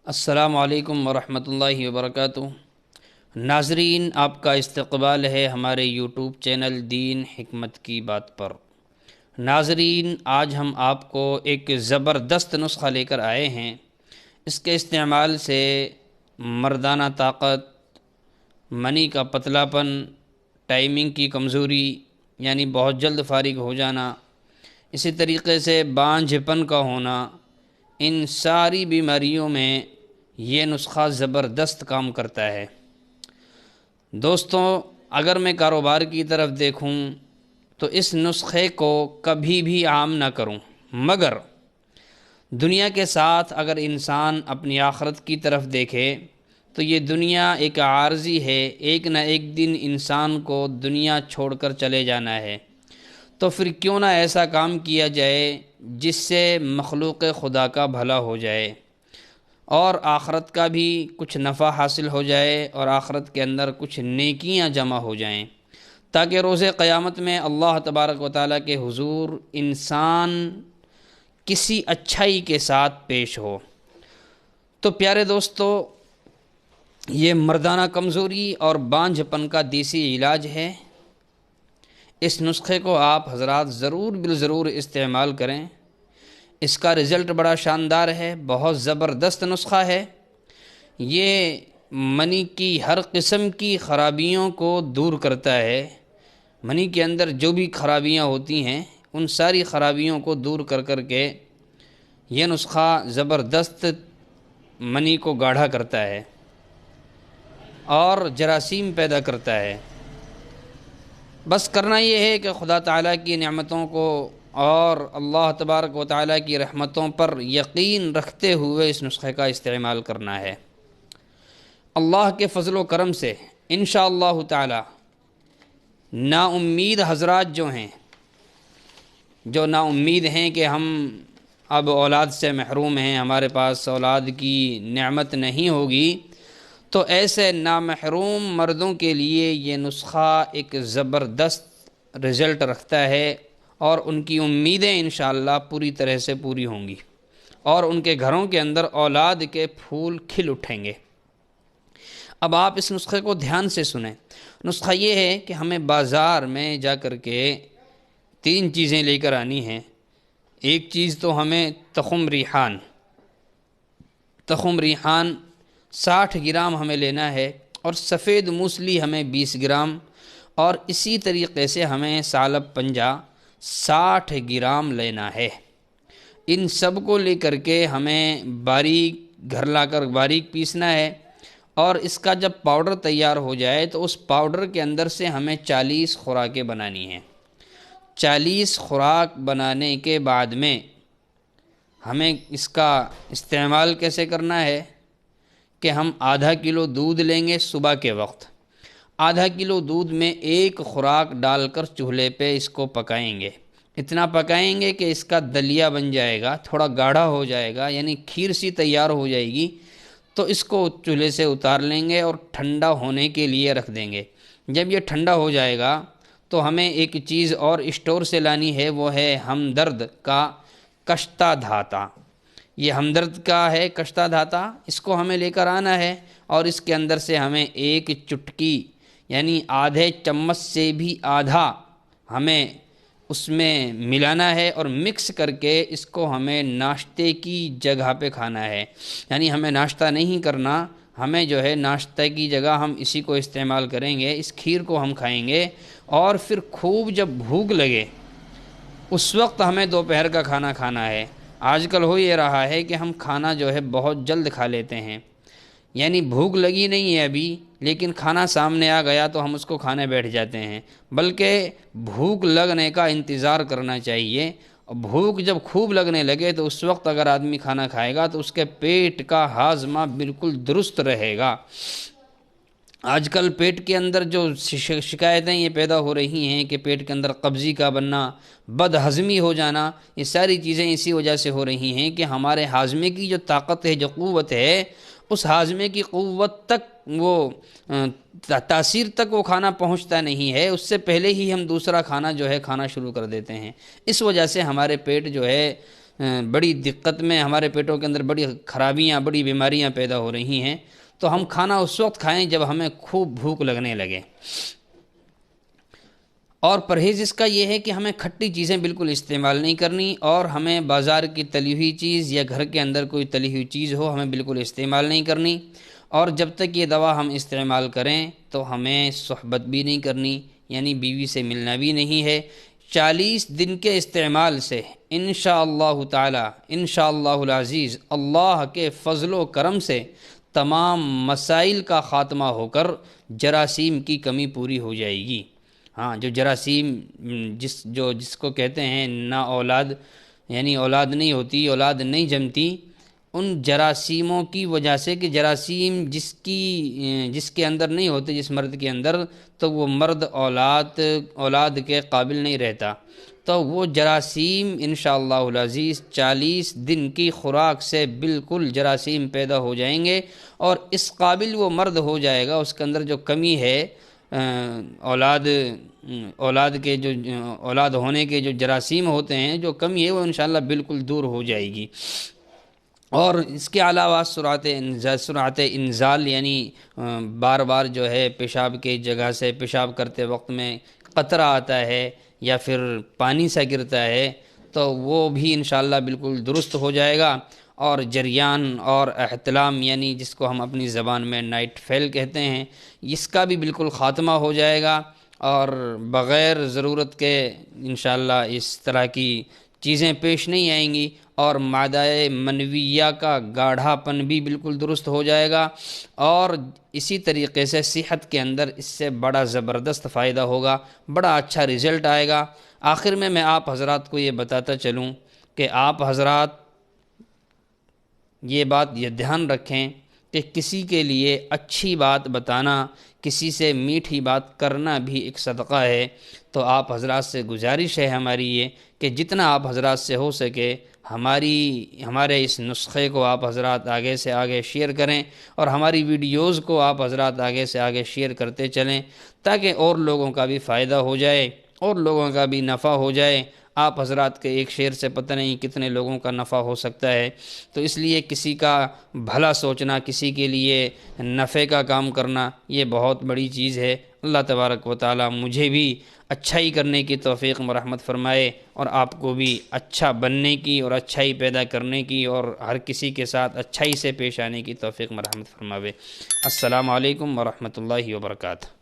السلام علیکم ورحمۃ اللہ وبرکاتہ۔ ناظرین، آپ کا استقبال ہے ہمارے یوٹیوب چینل دین حکمت کی بات پر۔ ناظرین، آج ہم آپ کو ایک زبردست نسخہ لے کر آئے ہیں۔ اس کے استعمال سے مردانہ طاقت، منی کا پتلا پن، ٹائمنگ کی کمزوری یعنی بہت جلد فارغ ہو جانا، اسی طریقے سے بانجھ پن کا ہونا، ان ساری بیماریوں میں یہ نسخہ زبردست کام کرتا ہے۔ دوستوں، اگر میں کاروبار کی طرف دیکھوں تو اس نسخے کو کبھی بھی عام نہ کروں، مگر دنیا کے ساتھ اگر انسان اپنی آخرت کی طرف دیکھے تو یہ دنیا ایک عارضی ہے، ایک نہ ایک دن انسان کو دنیا چھوڑ کر چلے جانا ہے۔ تو پھر کیوں نہ ایسا کام کیا جائے جس سے مخلوق خدا کا بھلا ہو جائے اور آخرت کا بھی کچھ نفع حاصل ہو جائے اور آخرت کے اندر کچھ نیکیاں جمع ہو جائیں، تاکہ روز قیامت میں اللہ تبارک و تعالیٰ کے حضور انسان کسی اچھائی کے ساتھ پیش ہو۔ تو پیارے دوستو، یہ مردانہ کمزوری اور بانجھ پن کا دیسی علاج ہے۔ اس نسخے کو آپ حضرات ضرور بالضرور استعمال کریں۔ اس کا رزلٹ بڑا شاندار ہے، بہت زبردست نسخہ ہے۔ یہ منی کی ہر قسم کی خرابیوں کو دور کرتا ہے۔ منی کے اندر جو بھی خرابیاں ہوتی ہیں ان ساری خرابیوں کو دور کر کے یہ نسخہ زبردست منی کو گاڑھا کرتا ہے اور جراثیم پیدا کرتا ہے۔ بس کرنا یہ ہے کہ خدا تعالیٰ کی نعمتوں کو اور اللہ تبارک و تعالیٰ کی رحمتوں پر یقین رکھتے ہوئے اس نسخے کا استعمال کرنا ہے۔ اللہ کے فضل و کرم سے انشاءاللہ تعالیٰ نا امید حضرات جو ہیں، جو نا امید ہیں کہ ہم اب اولاد سے محروم ہیں، ہمارے پاس اولاد کی نعمت نہیں ہوگی، تو ایسے نامحروم مردوں کے لیے یہ نسخہ ایک زبردست رزلٹ رکھتا ہے اور ان کی امیدیں انشاءاللہ پوری طرح سے پوری ہوں گی اور ان کے گھروں کے اندر اولاد کے پھول کھل اٹھیں گے۔ اب آپ اس نسخے کو دھیان سے سنیں۔ نسخہ یہ ہے کہ ہمیں بازار میں جا کر کے 3 چیزیں لے کر آنی ہیں۔ ایک چیز تو ہمیں تخم ریحان 60 گرام ہمیں لینا ہے، اور سفید موسلی ہمیں 20 گرام، اور اسی طریقے سے ہمیں سالب پنجہ 60 گرام لینا ہے۔ ان سب کو لے کر کے ہمیں گھر لا کر باریک پیسنا ہے، اور اس کا جب پاؤڈر تیار ہو جائے تو اس پاؤڈر کے اندر سے ہمیں 40 خوراکیں بنانی ہیں۔ 40 خوراک بنانے کے بعد میں ہمیں اس کا استعمال کیسے کرنا ہے کہ ہم آدھا کلو دودھ لیں گے صبح کے وقت، آدھا کلو دودھ میں 1 خوراک ڈال کر چولہے پہ اس کو پکائیں گے۔ اتنا پکائیں گے کہ اس کا دلیا بن جائے گا، تھوڑا گاڑھا ہو جائے گا، یعنی کھیر سی تیار ہو جائے گی۔ تو اس کو چولہے سے اتار لیں گے اور ٹھنڈا ہونے کے لیے رکھ دیں گے۔ جب یہ ٹھنڈا ہو جائے گا تو ہمیں ایک چیز اور اسٹور سے لانی ہے، وہ ہے ہمدرد کا کشتہ دھاتا۔ یہ ہمدرد کا ہے کشتہ دھاتا، اس کو ہمیں لے کر آنا ہے، اور اس کے اندر سے ہمیں 1 چٹکی یعنی آدھے چمچ سے بھی آدھا ہمیں اس میں ملانا ہے، اور مکس کر کے اس کو ہمیں ناشتے کی جگہ پہ کھانا ہے۔ یعنی ہمیں ناشتہ نہیں کرنا، ہمیں جو ہے ناشتہ کی جگہ ہم اسی کو استعمال کریں گے، اس کھیر کو ہم کھائیں گے، اور پھر خوب جب بھوک لگے اس وقت ہمیں دوپہر کا کھانا کھانا ہے۔ آج کل ہو یہ رہا ہے کہ ہم کھانا جو ہے بہت جلد کھا لیتے ہیں، یعنی بھوک لگی نہیں ہے ابھی لیکن کھانا سامنے آ گیا تو ہم اس کو کھانے بیٹھ جاتے ہیں، بلکہ بھوک لگنے کا انتظار کرنا چاہیے۔ بھوک جب خوب لگنے لگے تو اس وقت اگر آدمی کھانا کھائے گا تو اس کے پیٹ کا ہاضمہ بالکل درست رہے گا۔ آج کل پیٹ کے اندر جو شکایتیں یہ پیدا ہو رہی ہیں کہ پیٹ کے اندر قبضی کا بننا، بد ہضمی ہو جانا، یہ ساری چیزیں اسی وجہ سے ہو رہی ہیں کہ ہمارے ہاضمے کی جو طاقت ہے، جو قوت ہے، اس ہاضمے کی قوت تک وہ تاثیر تک وہ کھانا پہنچتا نہیں ہے، اس سے پہلے ہی ہم دوسرا کھانا جو ہے کھانا شروع کر دیتے ہیں۔ اس وجہ سے ہمارے پیٹ جو ہے بڑی دقت میں، ہمارے پیٹوں کے اندر بڑی خرابیاں، بڑی بیماریاں پیدا ہو رہی ہیں، تو ہم کھانا اس وقت کھائیں جب ہمیں خوب بھوک لگنے لگے۔ اور پرہیز اس کا یہ ہے کہ ہمیں کھٹی چیزیں بالکل استعمال نہیں کرنی، اور ہمیں بازار کی تلی ہوئی چیز یا گھر کے اندر کوئی تلی ہوئی چیز ہو ہمیں بالکل استعمال نہیں کرنی۔ اور جب تک یہ دوا ہم استعمال کریں تو ہمیں صحبت بھی نہیں کرنی، یعنی بیوی سے ملنا بھی نہیں ہے۔ 40 دن کے استعمال سے انشاءاللہ تعالی، انشاءاللہ العزیز، اللہ کے فضل و کرم سے تمام مسائل کا خاتمہ ہو کر جراثیم کی کمی پوری ہو جائے گی۔ ہاں، جو جراثیم جس کو کہتے ہیں نا اولاد، یعنی اولاد نہیں ہوتی، اولاد نہیں جمتی، ان جراثیموں کی وجہ سے، کہ جراثیم جس کے اندر نہیں ہوتے، جس مرد کے اندر، تو وہ مرد اولاد کے قابل نہیں رہتا، تو وہ جراثیم انشاءاللہ العزیز 40 دن کی خوراک سے بالکل جراثیم پیدا ہو جائیں گے، اور اس قابل وہ مرد ہو جائے گا، اس کے اندر جو کمی ہے، اولاد کے جو اولاد ہونے کے جو جراثیم ہوتے ہیں، جو کمی ہے وہ انشاءاللہ بالکل دور ہو جائے گی۔ اور اس کے علاوہ سرعت انزال، یعنی بار بار جو ہے پیشاب کی جگہ سے پیشاب کرتے وقت میں قطرہ آتا ہے یا پھر پانی سا گرتا ہے، تو وہ بھی انشاءاللہ بالکل درست ہو جائے گا۔ اور جریان اور احتلام، یعنی جس کو ہم اپنی زبان میں نائٹ فیل کہتے ہیں، اس کا بھی بالکل خاتمہ ہو جائے گا، اور بغیر ضرورت کے انشاءاللہ اس طرح کی چیزیں پیش نہیں آئیں گی، اور معدہ منویہ کا گاڑھا پن بھی بالکل درست ہو جائے گا، اور اسی طریقے سے صحت کے اندر اس سے بڑا زبردست فائدہ ہوگا، بڑا اچھا رزلٹ آئے گا۔ آخر میں آپ حضرات کو یہ بتاتا چلوں کہ آپ حضرات یہ بات یہ دھیان رکھیں کہ کسی کے لیے اچھی بات بتانا، کسی سے میٹھی بات کرنا بھی ایک صدقہ ہے۔ تو آپ حضرات سے گزارش ہے ہماری یہ کہ جتنا آپ حضرات سے ہو سکے ہمارے اس نسخے کو آپ حضرات آگے سے آگے شیئر کریں، اور ہماری ویڈیوز کو آپ حضرات آگے سے آگے شیئر کرتے چلیں، تاکہ اور لوگوں کا بھی فائدہ ہو جائے اور لوگوں کا بھی نفع ہو جائے۔ آپ حضرات کے ایک شیئر سے پتہ نہیں کتنے لوگوں کا نفع ہو سکتا ہے، تو اس لیے کسی کا بھلا سوچنا، کسی کے لیے نفع کا کام کرنا، یہ بہت بڑی چیز ہے۔ اللہ تبارک و تعالی مجھے بھی اچھائی کرنے کی توفیق مرحمت فرمائے، اور آپ کو بھی اچھا بننے کی اور اچھائی پیدا کرنے کی اور ہر کسی کے ساتھ اچھائی سے پیش آنے کی توفیق مرحمت فرماوے۔ السلام علیکم ورحمۃ اللہ وبرکاتہ۔